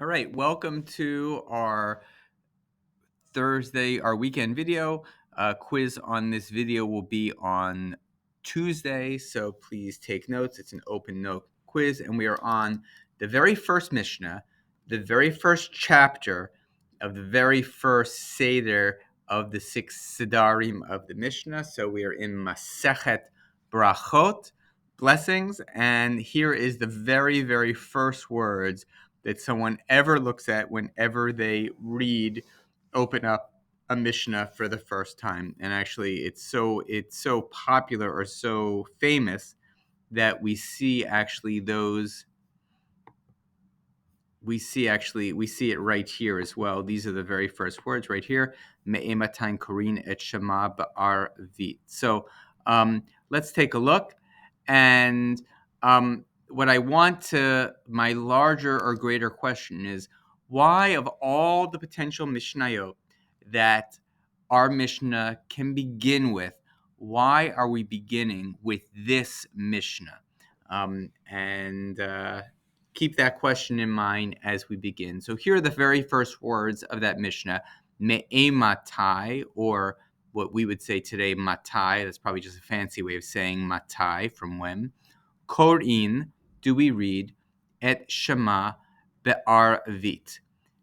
All right, welcome to our our weekend video. Quiz on this video will be on Tuesday, so please take notes. It's an open note quiz, and we are on the very first Mishnah, the very first chapter of the very first Seder of the six Sidarim of the Mishnah. So we are in Masechet Brachot, blessings, and here is the very, very first words that someone ever looks at whenever they open up a Mishnah for the first time. And actually, it's so popular or so famous that we see it right here as well. These are the very first words right here. Me'ematan korin et shema ba'ar vit. So let's take a look. And my larger or greater question is, why of all the potential Mishnayot that our Mishnah can begin with, why are we beginning with this Mishnah? And keep that question in mind as we begin. So here are the very first words of that Mishnah, me'ematai, or what we would say today, matai. That's probably just a fancy way of saying matai, from when. Korin, do we read, et Shema be'ar vit,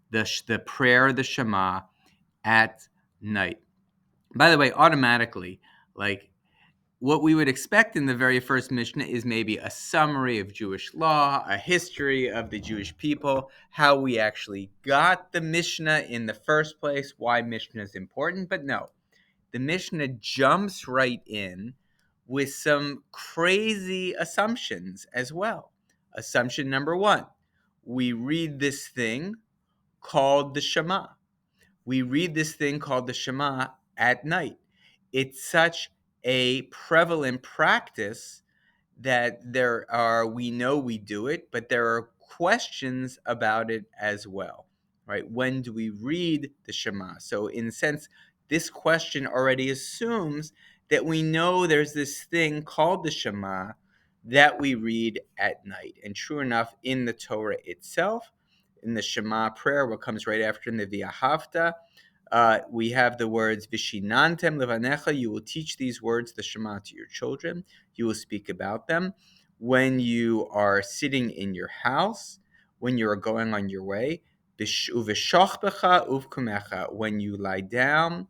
the prayer, the Shema, at night. By the way, automatically, like, what we would expect in the very first Mishnah is maybe a summary of Jewish law, a history of the Jewish people, how we actually got the Mishnah in the first place, why Mishnah is important. But no, the Mishnah jumps right in with some crazy assumptions as well. Assumption number one, we read this thing called the Shema. We read this thing called the Shema at night. It's such a prevalent practice that we know we do it, but there are questions about it as well, right? When do we read the Shema? So in a sense, this question already assumes that we know there's this thing called the Shema that we read at night. And true enough, in the Torah itself, in the Shema prayer, what comes right after in the V'ahavta, we have the words Vishinantem levanecha. You will teach these words, the Shema, to your children. You will speak about them when you are sitting in your house, when you are going on your way. Uveshachbecha uvkumecha, when you lie down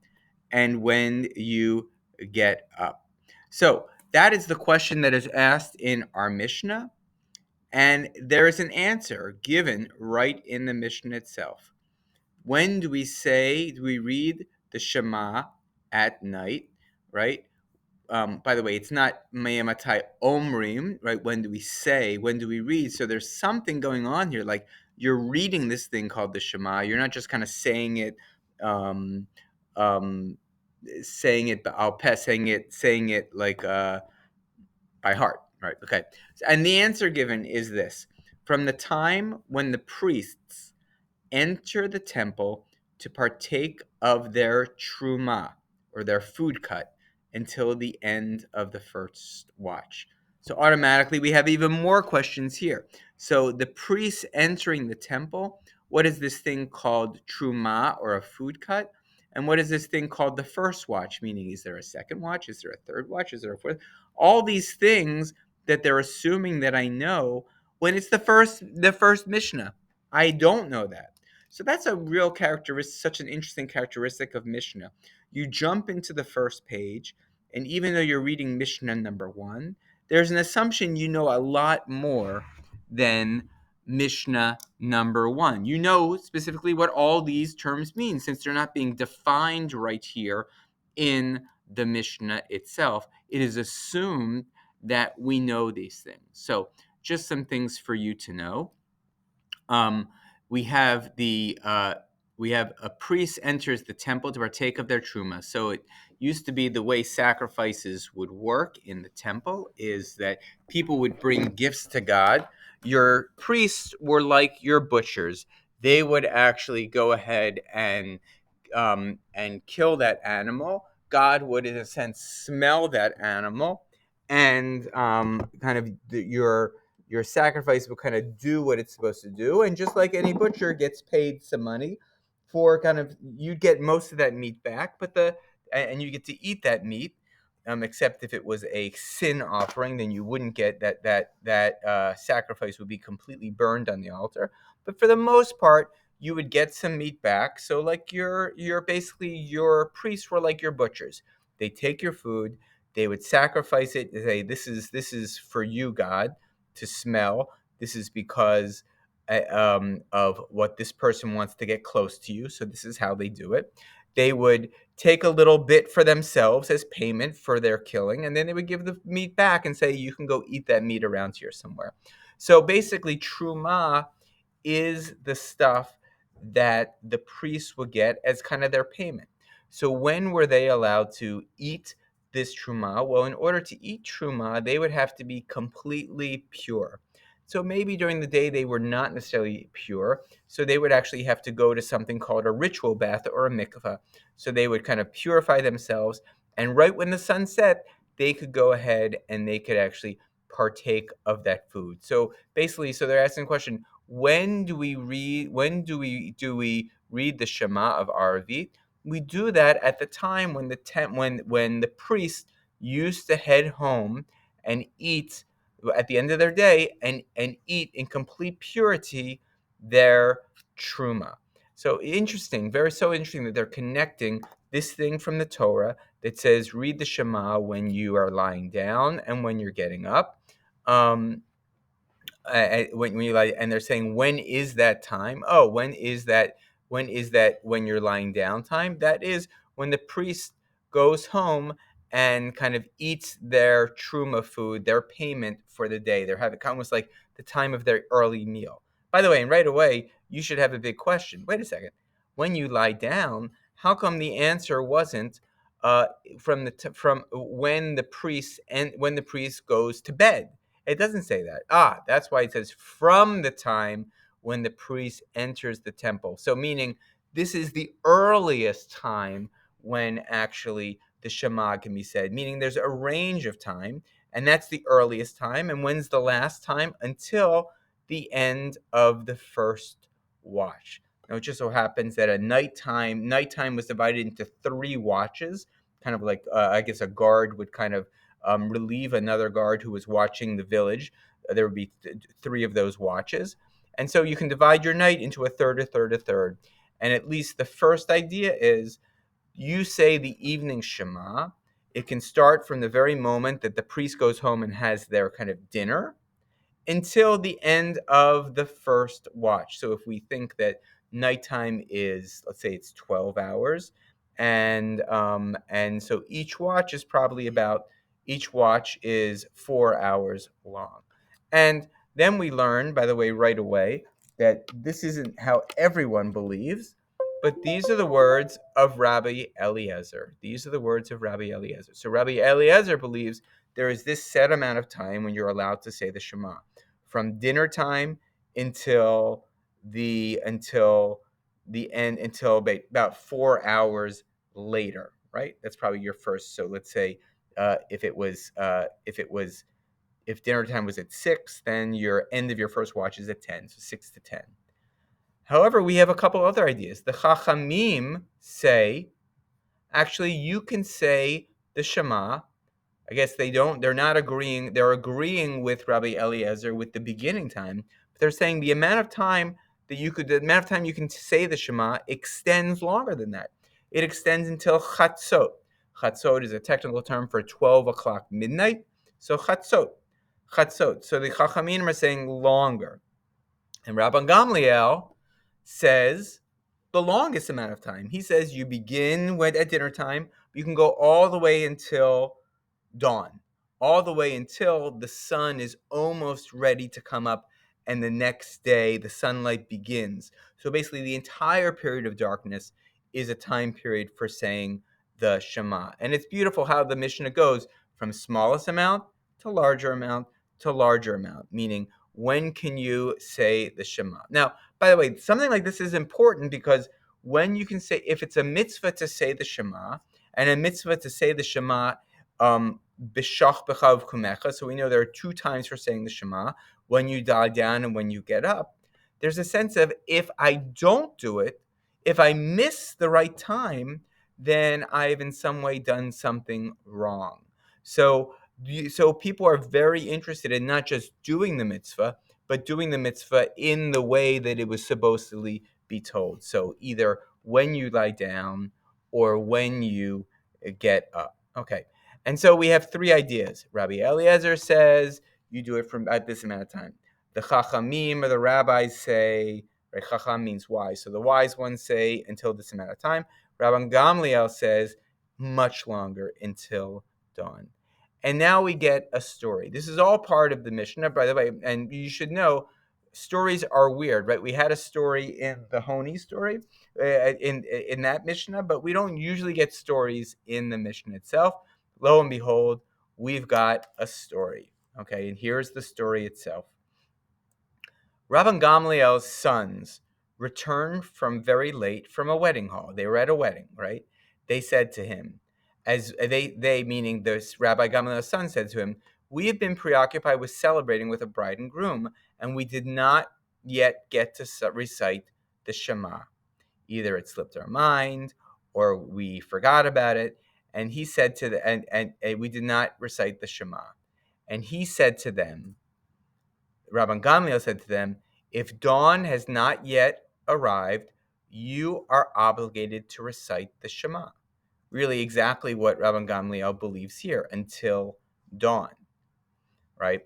and when you get up. So that is the question that is asked in our Mishnah, and there is an answer given right in the Mishnah itself. When do we read the Shema at night, right? By the way, it's not Mayamatai Omrim, right? When do we read? So there's something going on here. Like, you're reading this thing called the Shema. You're not just kind of saying it, um, um, saying it like by heart, right? Okay. And the answer given is this: from the time when the priests enter the temple to partake of their truma, or their food cut, until the end of the first watch. So automatically we have even more questions here. So the priests entering the temple, what is this thing called truma, or a food cut? And what is this thing called the first watch? Meaning, is there a second watch? Is there a third watch? Is there a fourth? All these things that they're assuming that I know, when it's the first Mishnah. I don't know that. So that's a real characteristic, such an interesting characteristic of Mishnah. You jump into the first page, and even though you're reading Mishnah number one, there's an assumption you know a lot more than Mishnah number one. You know specifically what all these terms mean, since they're not being defined right here in the Mishnah itself. It is assumed that we know these things. So just some things for you to know. We have a priest enters the temple to partake of their truma. So it used to be the way sacrifices would work in the temple is that people would bring gifts to God. Your priests were like your butchers. They would actually go ahead and kill that animal. God would, in a sense, smell that animal, and kind of your your sacrifice would kind of do what it's supposed to do. And just like any butcher gets paid some money for kind of, you get most of that meat back, and you get to eat that meat. Except if it was a sin offering, then you wouldn't get that sacrifice would be completely burned on the altar. But for the most part, you would get some meat back. So like you're basically, your priests were like your butchers. They take your food, they would sacrifice it. They say, this is for you, God, to smell. This is because of what this person wants to get close to you. So this is how they do it. They would take a little bit for themselves as payment for their killing, and then they would give the meat back and say, you can go eat that meat around here somewhere. So basically, truma is the stuff that the priests would get as kind of their payment. So when were they allowed to eat this truma? Well, in order to eat truma, they would have to be completely pure. So maybe during the day they were not necessarily pure, so they would actually have to go to something called a ritual bath or a mikvah. So they would kind of purify themselves, and right when the sun set, they could go ahead and they could actually partake of that food. So basically, so they're asking the question, when do we read the Shema of Arvit? We do that at the time when the priest used to head home and eat at the end of their day, and eat in complete purity their truma. So interesting, so interesting that they're connecting this thing from the Torah that says read the Shema when you are lying down and when you're getting up. When you like, and they're saying, when is that time? Oh, when is that when you're lying down time? That is when the priest goes home and kind of eats their truma food, their payment for the day. They're having almost like the time of their early meal. By the way, and right away, you should have a big question. Wait a second. When you lie down, how come the answer wasn't from when the priest goes to bed? It doesn't say that. That's why it says from the time when the priest enters the temple. So meaning this is the earliest time when actually the Shema can be said. Meaning there's a range of time, and that's the earliest time. And when's the last time? Until the end of the first watch. Now it just so happens that nighttime was divided into 3 watches, kind of like I guess a guard would kind of relieve another guard who was watching the village. There would be 3 of those watches. And so you can divide your night into a third, a third, a third. And at least the first idea is you say the evening Shema. It can start from the very moment that the priest goes home and has their kind of dinner until the end of the first watch. So if we think that nighttime is, let's say it's 12 hours, and so each watch is 4 hours long. And then we learn, by the way, right away, that this isn't how everyone believes, but these are the words of Rabbi Eliezer. These are the words of Rabbi Eliezer. So Rabbi Eliezer believes there is this set amount of time when you're allowed to say the Shema, from dinner time until the end, until about 4 hours later, right? That's probably your first. So let's say if dinner time was at 6, then your end of your first watch is at 10, so 6 to 10. However, we have a couple other ideas. The Chachamim say, actually, you can say the Shema. I guess they're not agreeing. They're agreeing with Rabbi Eliezer with the beginning time, but they're saying the amount of time you can say the Shema extends longer than that. It extends until Chatzot. Chatzot is a technical term for 12 o'clock midnight. So Chatzot. So the Chachamim are saying longer. And Rabban Gamliel says the longest amount of time. He says you begin at dinner time, but you can go all the way until dawn, all the way until the sun is almost ready to come up, and the next day the sunlight begins. So basically the entire period of darkness is a time period for saying the Shema. And it's beautiful how the Mishnah goes from smallest amount to larger amount to larger amount, meaning when can you say the Shema? Now, by the way, something like this is important because when you can say, if it's a mitzvah to say the Shema, and a mitzvah to say the Shema b'shach b'chav kumecha, so we know there are 2 times for saying the Shema. when you lie down and when you get up. There's a sense of, if I don't do it, if I miss the right time, then I've in some way done something wrong. So, so people are very interested in not just doing the mitzvah, but doing the mitzvah in the way that it was supposed to be told. So either when you lie down or when you get up. Okay. And so we have three ideas. Rabbi Eliezer says you do it from at this amount of time. The Chachamim, or the rabbis, say, right? Chacham means wise. So the wise ones say until this amount of time. Rabban Gamliel says much longer, until dawn. And now we get a story. This is all part of the Mishnah, by the way. And you should know, stories are weird, right? We had a story in the Honi story, in that Mishnah, but we don't usually get stories in the Mishnah itself. Lo and behold, we've got a story. Okay, and here's the story itself. Rabban Gamliel's sons returned from very late from a wedding hall. They were at a wedding, right? They said to him, as they meaning this Rabbi Gamliel's son said to him, "We have been preoccupied with celebrating with a bride and groom, and we did not yet get to recite the Shema. Either it slipped our mind, or we forgot about it." And he said to the and we did not recite the Shema. And he said to them, Rabban Gamliel said to them, "If dawn has not yet arrived, you are obligated to recite the Shema." Really, exactly what Rabban Gamliel believes here, until dawn, right?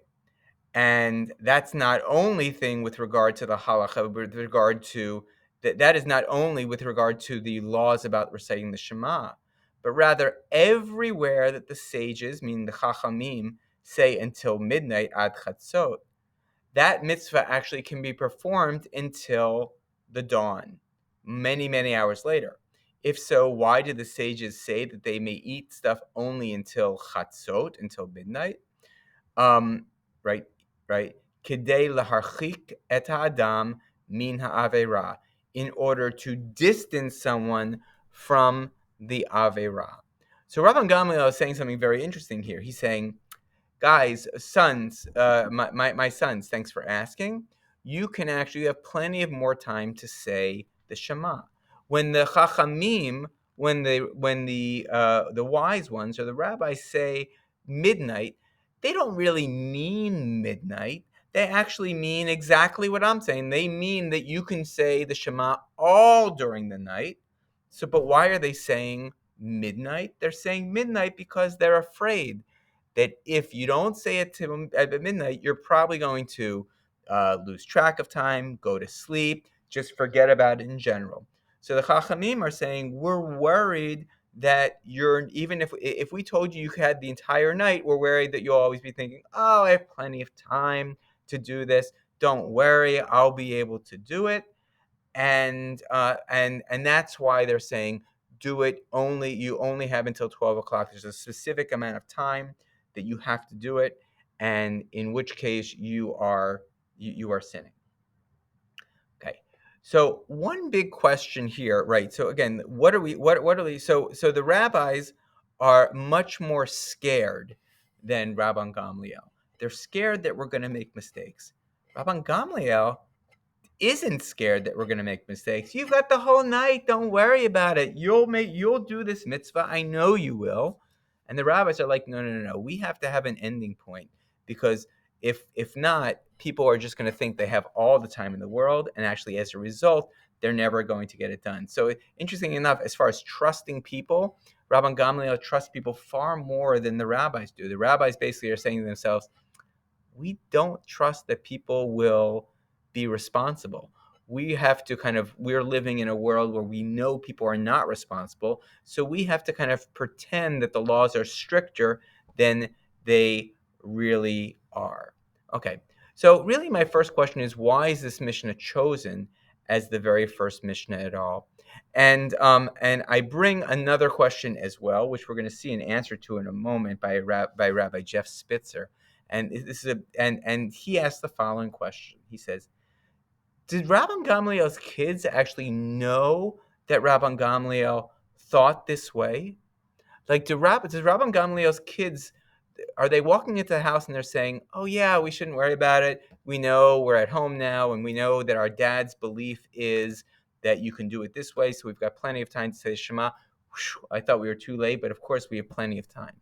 And that's not only thing with regard to the halacha, but with regard to that is not only with regard to the laws about reciting the Shema, but rather everywhere that the sages, meaning the Chachamim, say until midnight, ad chatzot, that mitzvah actually can be performed until the dawn, many, many hours later. If so, why did the sages say that they may eat stuff only until chatzot, until midnight? Right, right. Kedei laharchik et ha'adam min ha'avera, in order to distance someone from the avera. So Rabban Gamliel is saying something very interesting here. He's saying, guys, sons, my sons, thanks for asking. You can actually have plenty of more time to say the Shema. When the Chachamim, when the wise ones or the rabbis say midnight, they don't really mean midnight. They actually mean exactly what I'm saying. They mean that you can say the Shema all during the night. So, but why are they saying midnight? They're saying midnight because they're afraid that if you don't say it to them at midnight, you're probably going to lose track of time, go to sleep, just forget about it in general. So the Chachamim are saying, we're worried that even if we told you had the entire night, we're worried that you'll always be thinking, oh, I have plenty of time to do this. Don't worry, I'll be able to do it. And that's why they're saying, do it only. You only have until 12 o'clock. There's a specific amount of time that you have to do it, and in which case you are sinning. Okay. So one big question here, right? So again, what are we? So the rabbis are much more scared than Rabban Gamliel. They're scared that we're going to make mistakes. Rabban Gamliel isn't scared that we're going to make mistakes. You've got the whole night. Don't worry about it. You'll do this mitzvah. I know you will. And the rabbis are like, no. We have to have an ending point, because if not, people are just going to think they have all the time in the world, and actually, as a result, they're never going to get it done. So, interesting enough, as far as trusting people, Rabban Gamliel trusts people far more than the rabbis do. The rabbis basically are saying to themselves, we don't trust that people will be responsible. We have to we're living in a world where we know people are not responsible. So we have to kind of pretend that the laws are stricter than they really are. Okay. So really my first question is, why is this Mishnah chosen as the very first Mishnah at all? And I bring another question as well, which we're going to see an answer to in a moment by Rabbi Jeff Spitzer. And this is and he asked the following question. He says, did Rabban Gamliel's kids actually know that Rabban Gamliel thought this way? Like, does Rabban Gamliel's kids are they walking into the house and they're saying, "Oh yeah, we shouldn't worry about it. We know we're at home now, and we know that our dad's belief is that you can do it this way, so we've got plenty of time to say Shema." Whew, I thought we were too late, but of course we have plenty of time.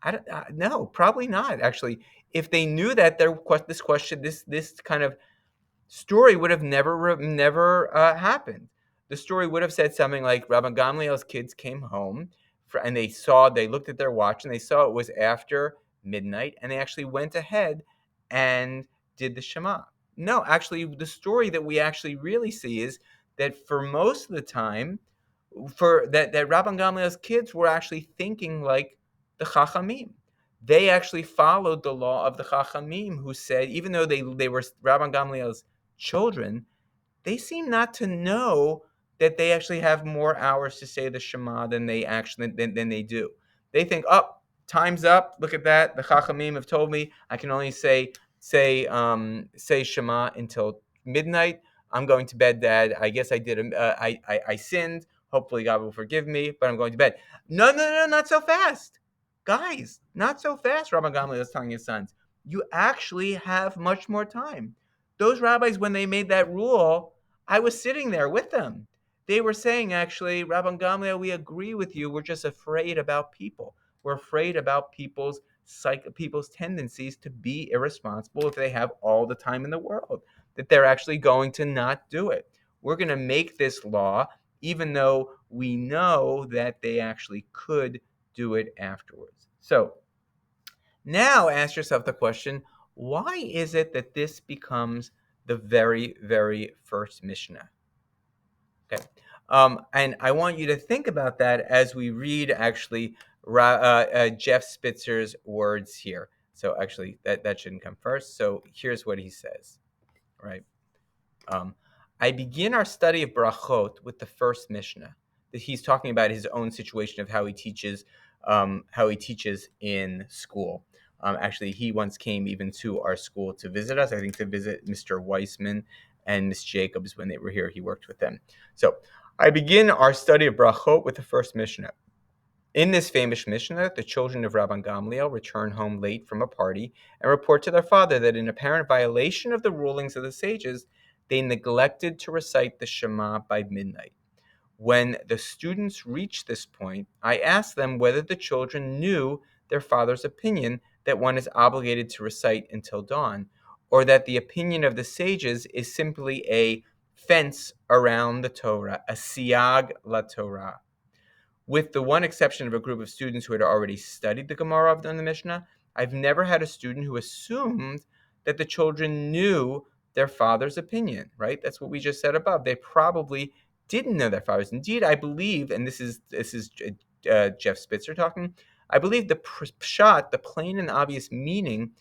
I don't, no, probably not. Actually, if they knew that this question, this kind of story would have never happened. The story would have said something like Rabban Gamliel's kids came home and they looked at their watch and they saw it was after midnight and they actually went ahead and did the Shema. No, actually, the story that we actually really see is that for most of the time, for that Rabban Gamliel's kids were actually thinking like the Chachamim. They actually followed the law of the Chachamim, who said, even though they were Rabban Gamliel's children, they seem not to know that they actually have more hours to say the Shema than than they do. They think, oh, time's up. Look at that. The Chachamim have told me I can only say Shema until midnight. I'm going to bed, Dad. I guess I did. I sinned. Hopefully, God will forgive me. But I'm going to bed. No, no, no, not so fast, guys. Not so fast. Rabban Gamliel is telling his sons. You actually have much more time. Those rabbis, when they made that rule, I was sitting there with them. They were saying, actually, Rabban Gamliel, we agree with you. We're just afraid about people. We're afraid about people's tendencies to be irresponsible if they have all the time in the world, that they're actually going to not do it. We're going to make this law, even though we know that they actually could do it afterwards. So now ask yourself the question, why is it that this becomes the very, very first Mishnah? Okay. And I want you to think about that as we read actually Jeff Spitzer's words here. So actually, that shouldn't come first. So here's what he says, right? Um, I begin our study of brachot with the first Mishnah. That he's talking about his own situation of how he teaches in school. Actually, he once came even to our school to visit us. I think to visit Mr. Weissman and Miss Jacobs when they were here. He worked with them. So I begin our study of brachot with the first Mishnah. In this famous Mishnah, the children of Rabban Gamliel return home late from a party and report to their father that in apparent violation of the rulings of the sages, they neglected to recite the Shema by midnight. When the students reach this point, I ask them whether the children knew their father's opinion that one is obligated to recite until dawn, or that the opinion of the sages is simply a fence around the Torah, a siag la Torah. With the one exception of a group of students who had already studied the Gemara of the Mishnah, I've never had a student who assumed that the children knew their father's opinion, right? That's what we just said above. They probably didn't know their fathers. Indeed, I believe, and this is Jeff Spitzer talking, I believe the pshat, the plain and obvious meaning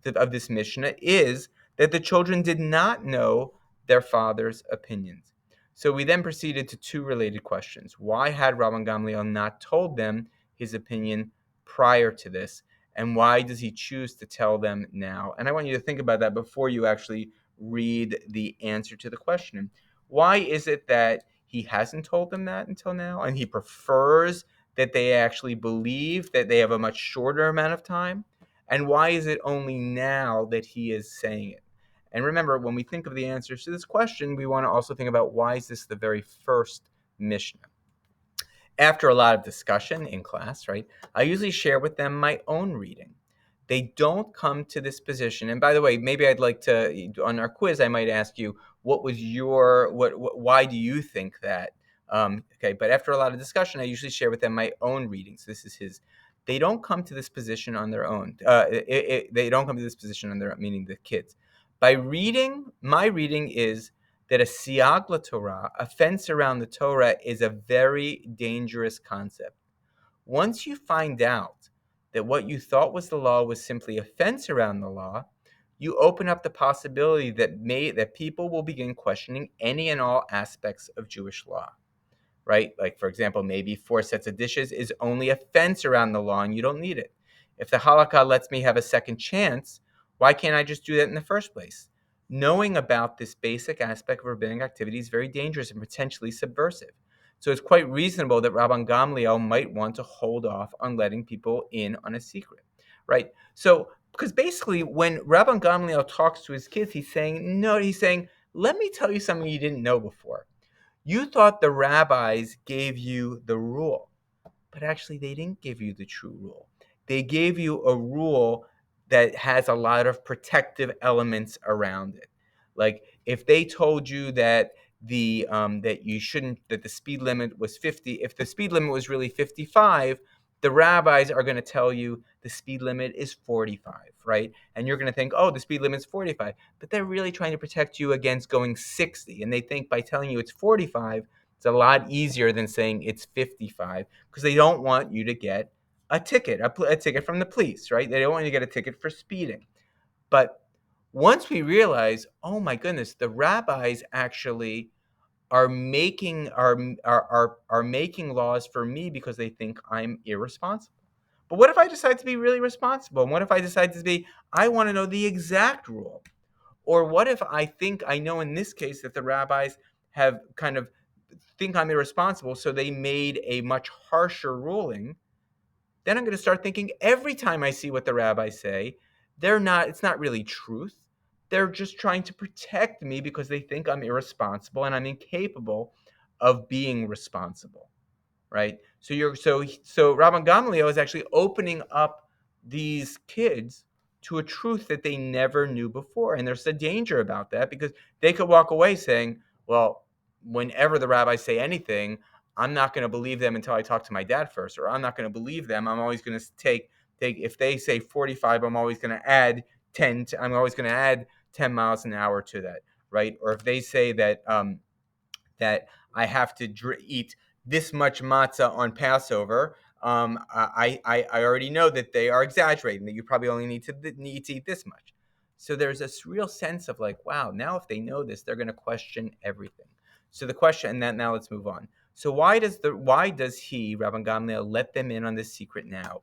of this Mishnah is that the children did not know their father's opinions. So we then proceeded to two related questions. Why had Rabban Gamliel not told them his opinion prior to this? And why does he choose to tell them now? And I want you to think about that before you actually read the answer to the question. Why is it that he hasn't told them that until now? And he prefers that they actually believe that they have a much shorter amount of time? And why is it only now that he is saying it? And remember, when we think of the answers to this question, we want to also think about why is this the very first Mishnah? After a lot of discussion in class, right, I usually share with them my own reading. They don't come to this position. And by the way, maybe I'd like to, on our quiz, I might ask you, why do you think that? Okay, but after a lot of discussion, I usually share with them my own readings. This is his. They don't come to this position on their own. They don't come to this position on their own, meaning the kids. By reading, my reading is that a siag la Torah, a fence around the Torah, is a very dangerous concept. Once you find out that what you thought was the law was simply a fence around the law, you open up the possibility that people will begin questioning any and all aspects of Jewish law, right? Like, for example, maybe 4 sets of dishes is only a fence around the law and you don't need it. If the halakha lets me have a second chance, why can't I just do that in the first place? Knowing about this basic aspect of rabbinic activity is very dangerous and potentially subversive. So it's quite reasonable that Rabban Gamliel might want to hold off on letting people in on a secret. right? So, because basically, when Rabban Gamliel talks to his kids, he's saying, no, he's saying, let me tell you something you didn't know before. You thought the rabbis gave you the rule, but actually they didn't give you the true rule. They gave you a rule that has a lot of protective elements around it. Like if they told you that that you shouldn't, that the speed limit was 50, if the speed limit was really 55, the rabbis are going to tell you the speed limit is 45, right? And you're going to think, oh, the speed limit is 45, but they're really trying to protect you against going 60, and they think by telling you it's 45, it's a lot easier than saying it's 55, because they don't want you to get a ticket, a ticket from the police, right? They don't want you to get a ticket for speeding. But once we realize, oh my goodness, the rabbis actually are making are making laws for me because they think I'm irresponsible. But what if I decide to be really responsible? And what if I decide to be, I want to know the exact rule? Or what if I think I know in this case that the rabbis have kind of think I'm irresponsible, so they made a much harsher ruling? Then I'm going to start thinking every time I see what the rabbis say, it's not really truth. They're just trying to protect me because they think I'm irresponsible and I'm incapable of being responsible, right? So Rabban Gamliel is actually opening up these kids to a truth that they never knew before, and there's a danger about that because they could walk away saying, "Well, whenever the rabbis say anything, I'm not going to believe them until I talk to my dad first, or I'm not going to believe them. I'm always going to take if they say 45, I'm always going to add 10. I'm always going to add 10 miles an hour to that, right? Or if they say that I have to eat this much matzah on Passover, I already know that they are exaggerating, that you probably only need to eat this much. So there's this real sense of like, wow, now if they know this, they're going to question everything. So the question, and that now let's move on. So why does he, Rabban Gamliel, let them in on this secret now?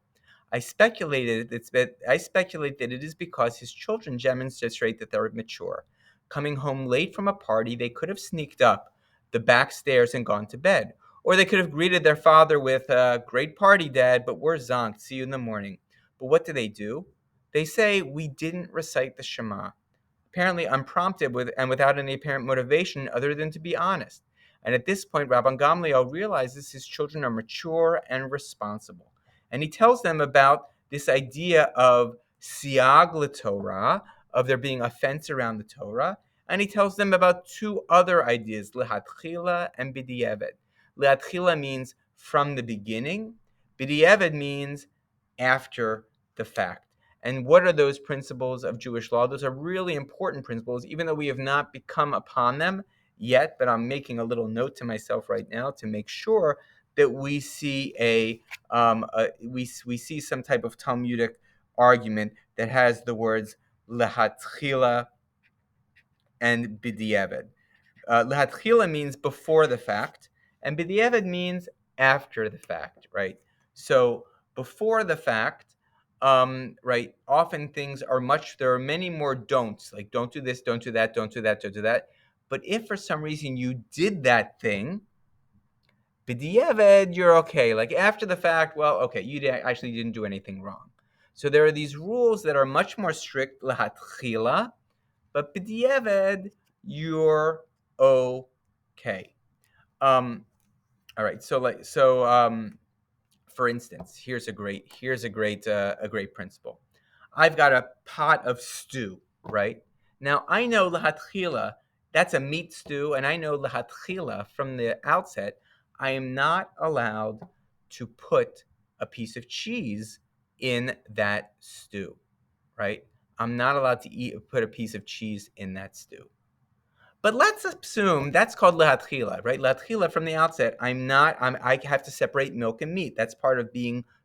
I speculate that it is because his children demonstrate that they're mature. Coming home late from a party, they could have sneaked up the back stairs and gone to bed. Or they could have greeted their father with, great party, Dad, but we're zonked. See you in the morning. But what do? They say, we didn't recite the Shema. Apparently unprompted and without any apparent motivation other than to be honest. And at this point, Rabban Gamliel realizes his children are mature and responsible. And he tells them about this idea of siag l'Torah, of there being a fence around the Torah. And he tells them about two other ideas, lehatchila and b'diavad. Lehatchila means from the beginning. B'diavad means after the fact. And what are those principles of Jewish law? Those are really important principles, even though we have not become upon them yet. But I'm making a little note to myself right now to make sure that we see we see some type of Talmudic argument that has the words lehatchila and b'diavad. Lehatchila means before the fact, and b'diavad means after the fact, right? So before the fact, right? Often things are there are many more don'ts, like don't do this, don't do that, don't do that, don't do that. But if for some reason you did that thing, b'diavad, you're okay. Like after the fact, well, okay, actually didn't do anything wrong. So there are these rules that are much more strict, lehatchila, but b'diavad, you're okay. Um, all right. For instance, a great principle. I've got a pot of stew, right? Now I know lahatchila, that's a meat stew, and I know lahatchila from the outset, I am not allowed to put a piece of cheese in that stew, right? I'm not allowed to put a piece of cheese in that stew. But let's assume that's called lehatchila, right? Lehatchila from the outset, I have to separate milk and meat. That's part of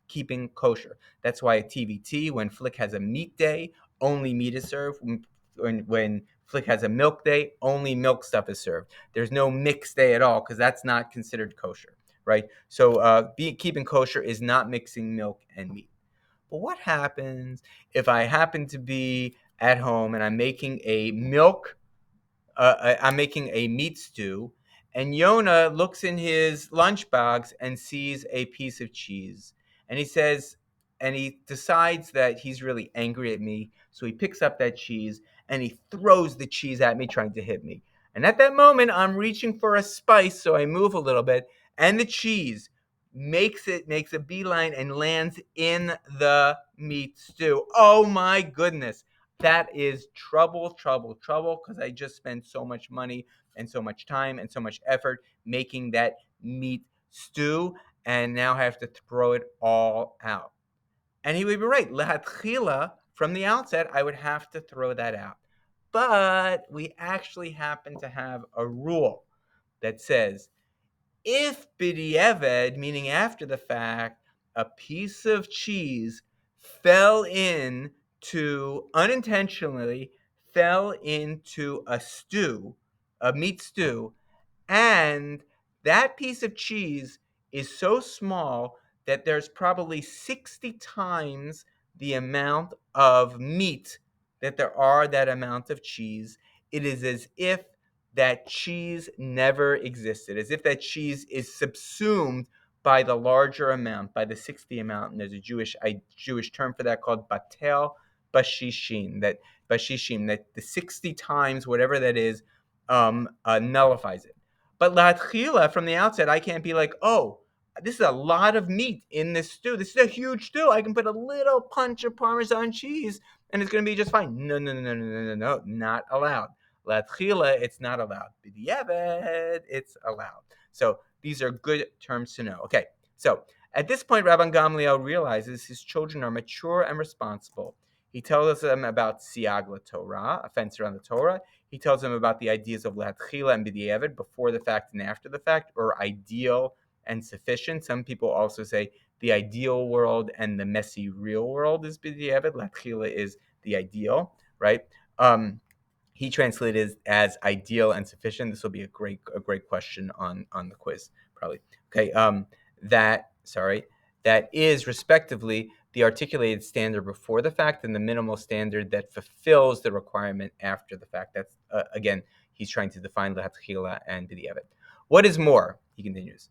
keeping kosher. That's why at TVT, when Flick has a meat day, only meat is served. When Flick has a milk day, only milk stuff is served. There's no mixed day at all because that's not considered kosher, right? So keeping kosher is not mixing milk and meat. But what happens if I happen to be at home and I'm making I'm making a meat stew, and Yona looks in his lunchbox and sees a piece of cheese, and he says, and he decides that he's really angry at me. So he picks up that cheese and he throws the cheese at me, trying to hit me. And at that moment, I'm reaching for a spice, so I move a little bit, and the cheese makes a beeline and lands in the meat stew. Oh my goodness. That is trouble, trouble, trouble, because I just spent so much money and so much time and so much effort making that meat stew, and now I have to throw it all out. And he would be right. Lehatchila, from the outset, I would have to throw that out. But we actually happen to have a rule that says if b'di'evad, meaning after the fact, a piece of cheese fell in to unintentionally fell into a stew, a meat stew, and that piece of cheese is so small that there's probably 60 times the amount of meat that there are that amount of cheese. It is as if that cheese never existed, as if that cheese is subsumed by the larger amount, by the 60 amount. And there's a Jewish term for that called batel bashishim, that the 60 times whatever that is nullifies it. But latchila, from the outset, I can't be like, oh, this is a lot of meat in this stew. This is a huge stew. I can put a little punch of Parmesan cheese and it's going to be just fine. No, no, no, no, no, no, no, no, not allowed. Latchila, it's not allowed. B'di'evad, it's allowed. So these are good terms to know. Okay, so at this point, Rabban Gamliel realizes his children are mature and responsible. He tells them about siag Torah, a fence around the Torah. He tells them about the ideas of latchila and b'di'evad, before the fact and after the fact, or ideal and sufficient. Some people also say the ideal world and the messy real world is b'di'evad. Latchila is the ideal, right? He translated as ideal and sufficient. This will be a great question on the quiz, probably. Okay, that is respectively the articulated standard before the fact and the minimal standard that fulfills the requirement after the fact. That's again, he's trying to define lehatchila and b'di'evad. What is more, he continues,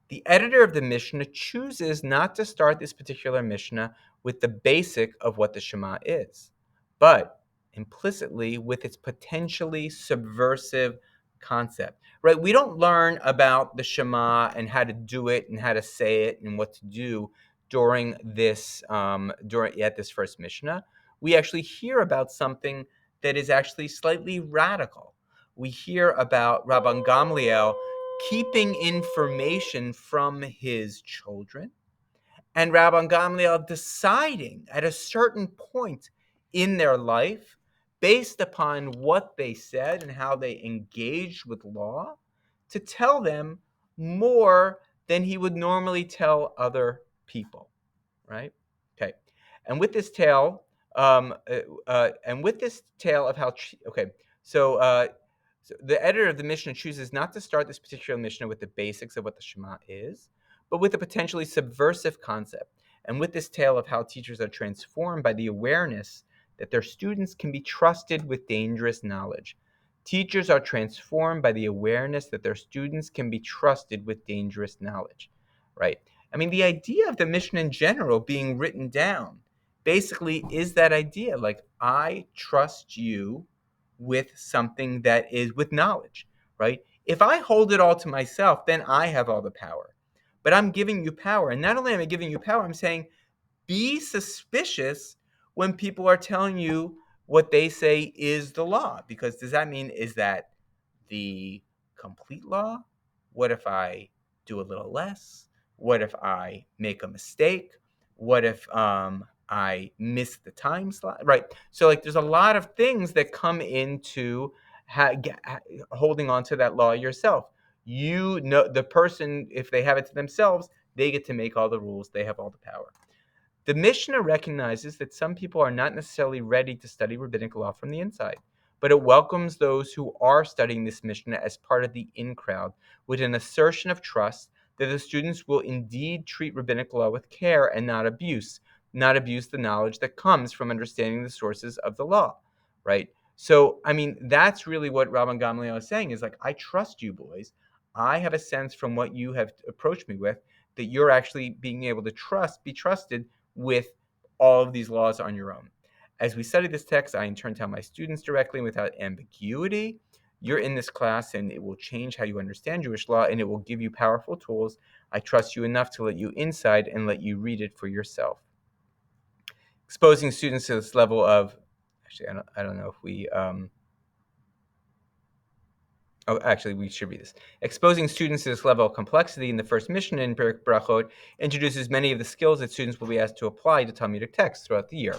the editor of the Mishnah chooses not to start this particular Mishnah with the basic of what the Shema is, but implicitly with its potentially subversive concept. Right? We don't learn about the Shema and how to do it and how to say it and what to do during this at this first Mishnah. We actually hear about something that is actually slightly radical. We hear about Rabban Gamliel keeping information from his children, and Rabban Gamliel deciding at a certain point in their life, based upon what they said and how they engaged with law, to tell them more than he would normally tell other people, right? Okay, and with this tale, of how, so the editor of the Mishnah chooses not to start this particular Mishnah with the basics of what the Shema is, but with a potentially subversive concept. And with this tale of how teachers are transformed by the awareness that their students can be trusted with dangerous knowledge. Teachers are transformed by the awareness that their students can be trusted with dangerous knowledge, right? I mean, the idea of the Mishnah in general being written down basically is that idea, like, I trust you with something that is with knowledge, right? If I hold it all to myself, then I have all the power. But I'm giving you power. And not only am I giving you power, I'm saying be suspicious when people are telling you what they say is the law. Because does that mean, is that the complete law? What if I do a little less? What if I make a mistake? What if I miss the time slot? Right. So, like, there's a lot of things that come into holding on to that law yourself. You know, the person, if they have it to themselves, they get to make all the rules. They have all the power. The Mishnah recognizes that some people are not necessarily ready to study rabbinic law from the inside, but it welcomes those who are studying this Mishnah as part of the in crowd, with an assertion of trust that the students will indeed treat rabbinic law with care and not abuse the knowledge that comes from understanding the sources of the law, right? So, I mean, that's really what Rabban Gamliel is saying, is like, I trust you boys. I have a sense from what you have approached me with that you're actually being able to be trusted with all of these laws on your own. As we study this text, I in turn tell my students directly and without ambiguity, you're in this class and it will change how you understand Jewish law and it will give you powerful tools. I trust you enough to let you inside and let you read it for yourself. Exposing students to this level of, actually, I don't know if we, oh, actually, we should read this. Exposing students to this level of complexity in the first Mishnah in Perek Brachot introduces many of the skills that students will be asked to apply to Talmudic texts throughout the year.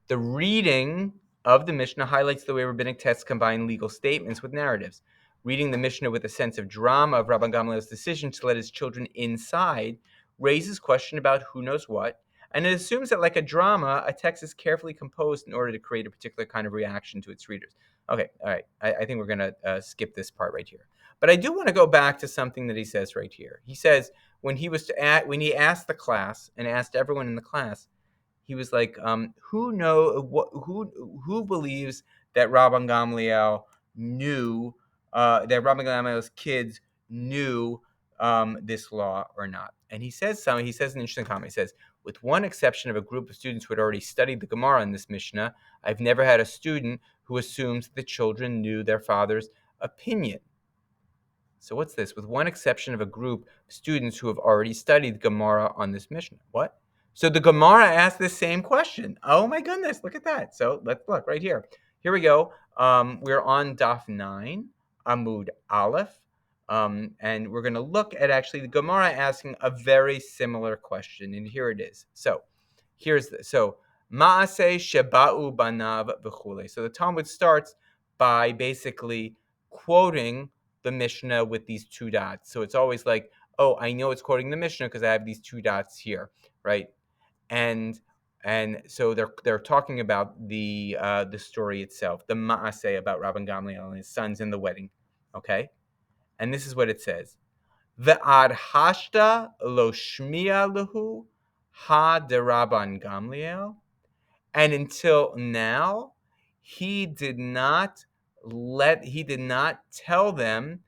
The reading of the Mishnah highlights the way rabbinic texts combine legal statements with narratives. Reading the Mishnah with a sense of drama of Rabban Gamliel's decision to let his children inside raises question about who knows what, and it assumes that, like a drama, a text is carefully composed in order to create a particular kind of reaction to its readers. Okay, all right. I think we're going to skip this part right here. But I do want to go back to something that he says right here. He says when he asked the class and asked everyone in the class, he was like, who believes that Rabban Gamliel knew that Rabban Gamliel's kids knew this law or not? And he says something. He says an interesting comment. He says, with one exception of a group of students who had already studied the Gemara in this Mishnah, I've never had a student who assumes the children knew their father's opinion. So what's this? With one exception of a group of students who have already studied Gemara on this Mishnah. What? So the Gemara asked this same question. Oh my goodness, look at that. So let's look right here. Here we go. We're on Daf 9, Amud Aleph. And we're going to look at actually the Gemara asking a very similar question. And here it is. So here's the Ma'aseh Sheba'u Banav V'chule. So the Talmud starts by basically quoting the Mishnah with these two dots. So it's always like, oh, I know it's quoting the Mishnah because I have these two dots here, right? And so they're talking about the story itself, the Ma'aseh about Rabban Gamliel and his sons in the wedding, okay? And this is what it says: Ve'ad hashta lo shmiya lehu ha de Rabban Gamliel. And until now, he did not tell them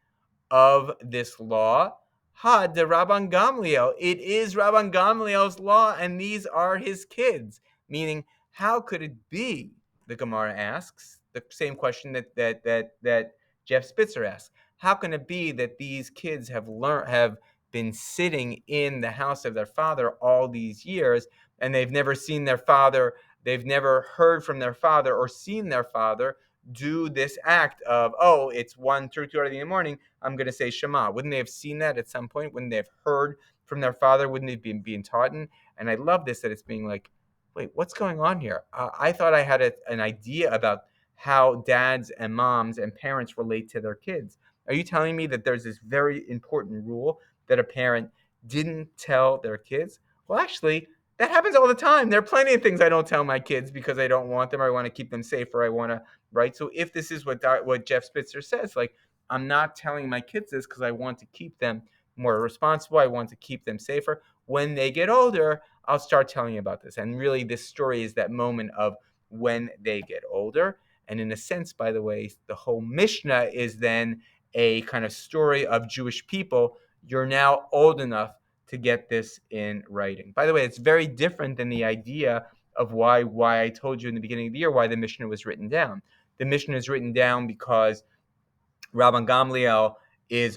of this law. Ha de Rabban Gamliel. It is Rabban Gamliel's law, and these are his kids. Meaning, how could it be? The Gemara asks the same question that Jeff Spitzer asks. How can it be that these kids have been sitting in the house of their father all these years, and they've never seen their father? They've never heard from their father or seen their father do this act of, oh, it's 1, 2 in the morning, I'm going to say Shema. Wouldn't they have seen that at some point? Wouldn't they have heard from their father? Wouldn't they be being taught? And I love this, that it's being like, wait, what's going on here? I thought I had an idea about how dads and moms and parents relate to their kids. Are you telling me that there's this very important rule that a parent didn't tell their kids? Well, actually, that happens all the time. There are plenty of things I don't tell my kids because I don't want them, or I want to keep them safe, or I want to, right? So if this is what Jeff Spitzer says, like, I'm not telling my kids this because I want to keep them more responsible. I want to keep them safer. When they get older, I'll start telling you about this. And really, this story is that moment of when they get older. And in a sense, by the way, the whole Mishnah is then a kind of story of Jewish people. You're now old enough to get this in writing. By the way, it's very different than the idea of why I told you in the beginning of the year why the Mishnah was written down. The Mishnah is written down because Rabban Gamliel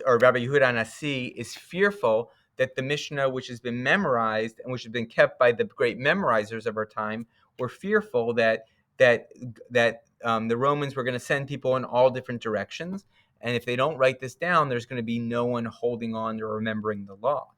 or Rabbi Yehuda Nasi is fearful that the Mishnah, which has been memorized and which has been kept by the great memorizers of our time, were fearful that the Romans were going to send people in all different directions, and if they don't write this down, there's going to be no one holding on to remembering the law.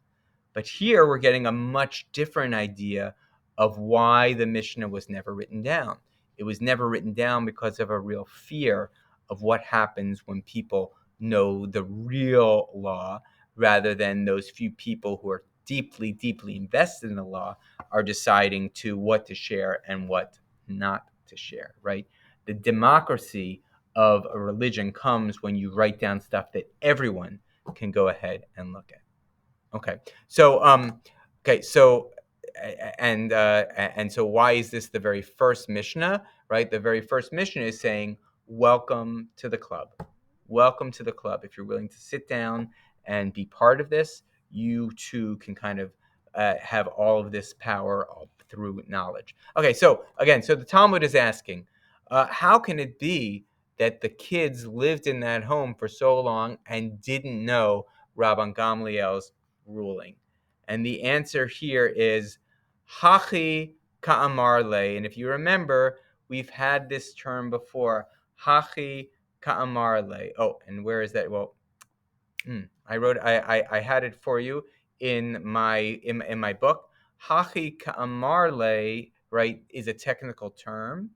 But here we're getting a much different idea of why the Mishnah was never written down. It was never written down because of a real fear of what happens when people know the real law, rather than those few people who are deeply, deeply invested in the law are deciding what to share and what not to share, right? The democracy of a religion comes when you write down stuff that everyone can go ahead and look at. Okay. So so why is this the very first Mishnah, right? The very first Mishnah is saying, welcome to the club. Welcome to the club. If you're willing to sit down and be part of this, you too can kind of have all of this power, through knowledge. Okay, so again, so the Talmud is asking, how can it be that the kids lived in that home for so long and didn't know Rabban Gamliel's ruling? And the answer here is Hachi Ka'amar Le. And if you remember, we've had this term before, Hachi Ka'amar Le. Oh, and where is that? Well, I had it for you in my book. Hachi Ka'amar Le, right, is a technical term,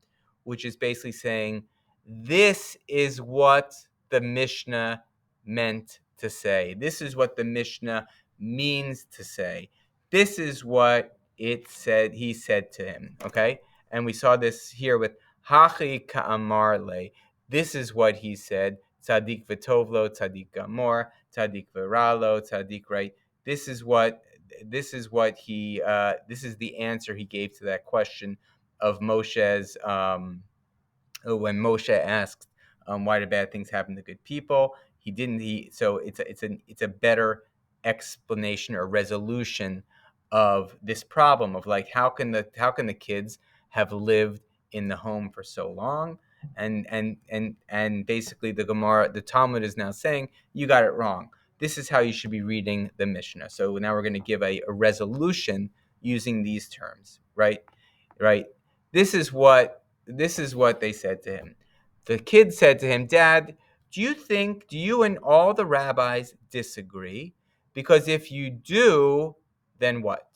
which is basically saying this is what the Mishnah meant to say. This is what the Mishnah means to say. This is what it said. He said to him. Okay, and we saw this here with Hachi Ka'amar Le. This is what he said. Tzadik v'tovlo, tzadik gamor, tzadik v'ralo, tzadik, right? This is what he. This is the answer he gave to that question of Moshe's. When Moshe asked, "Why do bad things happen to good people?" He didn't. So it's a better explanation or resolution of this problem of like how can the kids have lived in the home for so long, and basically the Talmud is now saying you got it wrong. This is how you should be reading the Mishnah. So now we're going to give a resolution using these terms, right? This is what they said to him. The kid said to him, "Dad, do you and all the rabbis disagree? Because if you do, then what?"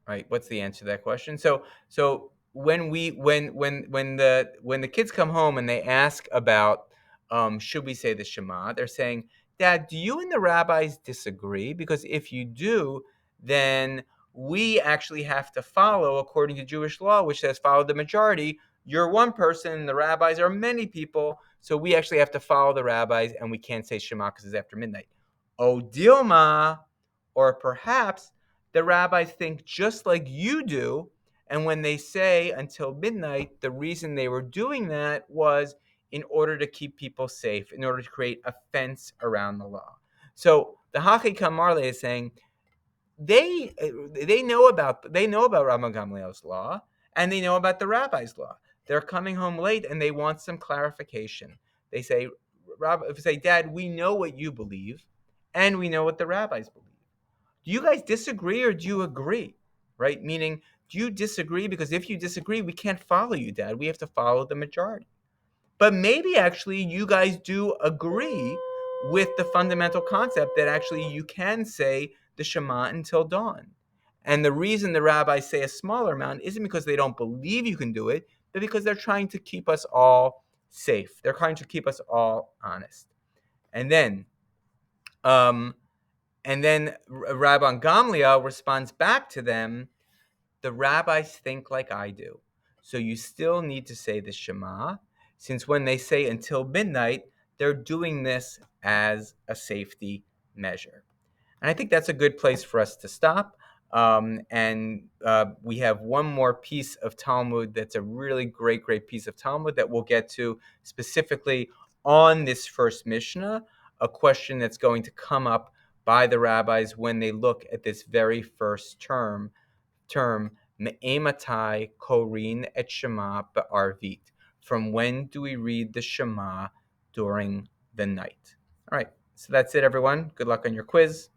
Right? What's the answer to that question? So when the kids come home and they ask about should we say the Shema, they're saying, "Dad, do you and the rabbis disagree? Because if you do, then we actually have to follow according to Jewish law, which says follow the majority. You're one person, and the rabbis are many people, so we actually have to follow the rabbis, and we can't say Shema because it's after midnight." Oh, Dilma, or perhaps the rabbis think just like you do, and when they say until midnight, the reason they were doing that was in order to keep people safe, in order to create a fence around the law. So the Hachi Kamarle is saying they know about Rabban Gamliel's law, and they know about the rabbi's law. They're coming home late and they want some clarification. They say, "Dad, we know what you believe, and we know what the rabbis believe. Do you guys disagree or do you agree?" Right? Meaning, do you disagree? Because if you disagree, we can't follow you, Dad. We have to follow the majority. But maybe actually you guys do agree with the fundamental concept that actually you can say the Shema until dawn. And the reason the rabbis say a smaller amount isn't because they don't believe you can do it, but because they're trying to keep us all safe. They're trying to keep us all honest. And then Rabban Gamliel responds back to them, "The rabbis think like I do. So you still need to say the Shema, since when they say until midnight, they're doing this as a safety measure." And I think that's a good place for us to stop. And we have one more piece of Talmud that's a really great piece of Talmud that we'll get to specifically on this first Mishnah, a question that's going to come up by the rabbis when they look at this very first term, Me'ematai korin et Shema be'arvit. From when do we read the Shema during the night? All right, so that's it, everyone. Good luck on your quiz.